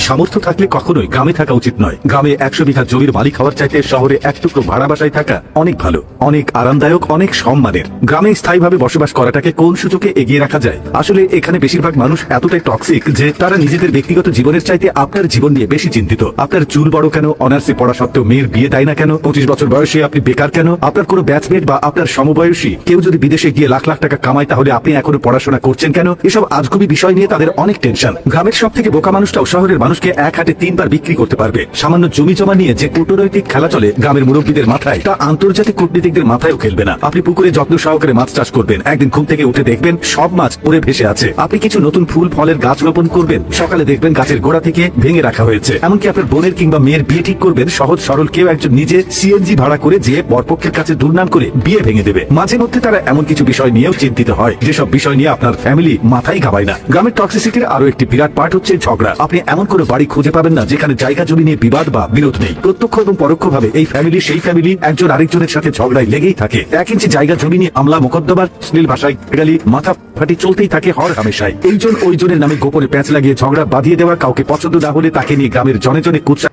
সামর্থ্য থাকলে কখনোই গ্রামে থাকা উচিত নয়। গ্রামে 100 বিঘা জমির মালিক হওয়ার চাইতে শহরে এক টুকরো ভাড়া বাসায় থাকা অনেক ভালো, অনেক আরামদায়ক, অনেক সম্মানের। গ্রামে স্থায়ীভাবে বসবাস করাটাকে কোন সুযোগে এগিয়ে রাখা যায়? আসলে এখানে বেশিরভাগ মানুষ এতটাই টক্সিক যে তারা নিজেদের ব্যক্তিগত জীবনের চাইতে আপনার জীবন নিয়ে বেশি চিন্তিত। আপনার চুল বড় কেন, অনার্সে পড়া সত্ত্বেও মেয়ের বিয়ে দেয় না কেন, 25 বছর বয়সে আপনি বেকার কেন, আপনার কোনো ব্যাচমেট বা আপনার সমবয়সী কেউ যদি বিদেশে গিয়ে লাখ লাখ টাকা কামায় তাহলে আপনি এখনো পড়াশোনা করছেন কেন, এসব আজগুবি বিষয় নিয়ে তাদের অনেক টেনশন। গ্রামের সব থেকে বোকা মানুষটাও শহরের মানুষকে এক হাটে 3 বার বিক্রি করতে পারবে। সামান্য জমি জমা নিয়ে যে কূটনৈতিক খেলা চলে গ্রামের মুরব্বীদের মাথায়, তা আন্তর্জাতিক কূটনীতিকদের মাথায়ও খেলবে না। আপনি পুকুরে যত্ন সহকারে মাছ চাষ করবেন, একদিন ঘুম থেকে উঠে দেখবেন সব মাছ পড়ে ভেসে আছে। আপনি কিছু নতুন ফুল ফলের গাছ রোপণ করবেন, সকালে দেখবেন গাছের গোড়া থেকে ভেঙে রাখা হয়েছে। এমনকি আপনার বোনের কিংবা মেয়ের বিয়ে ঠিক করবেন, সহজ সরল কেউ একজন নিজে সিএনজি ভাড়া করে যে বরপক্ষের কাছে দুর্নাম করে বিয়ে ভেঙে দেবে। মাঝে মধ্যে তারা এমন কিছু বিষয় নিয়েও চিন্তিত হয় যেসব বিষয় নিয়ে আপনার ফ্যামিলি মাথায় ঘামায় না। গ্রামের টক্সিসিটির আরো একটি বিরাট পার্ট হচ্ছে ঝগড়া। আপনি এমন কোনো বাড়ি খুঁজে পাবেন না যেখানে জায়গা জমি নিয়ে বিবাদ বা বিরোধ নেই। প্রত্যক্ষ এবং পরোক্ষভাবে এই ফ্যামিলি সেই ফ্যামিলি একজন আরেকজনের সাথে ঝগড়ায় লেগেই থাকে। 1 ইঞ্চি জায়গা জমি নিয়ে আমলা মোকদ্দমার শ্লীল ভাষায় গালি মাথা ফাটি চলতেই থাকে হর হামেশায়। এইজন ওইজনের নামে গোপনে প্যাঁচ লাগিয়ে ঝগড়া বাঁধিয়ে দেওয়া, কাউকে পছন্দ না হলে তাকে নিয়ে গ্রামের জনে জনে কুৎসা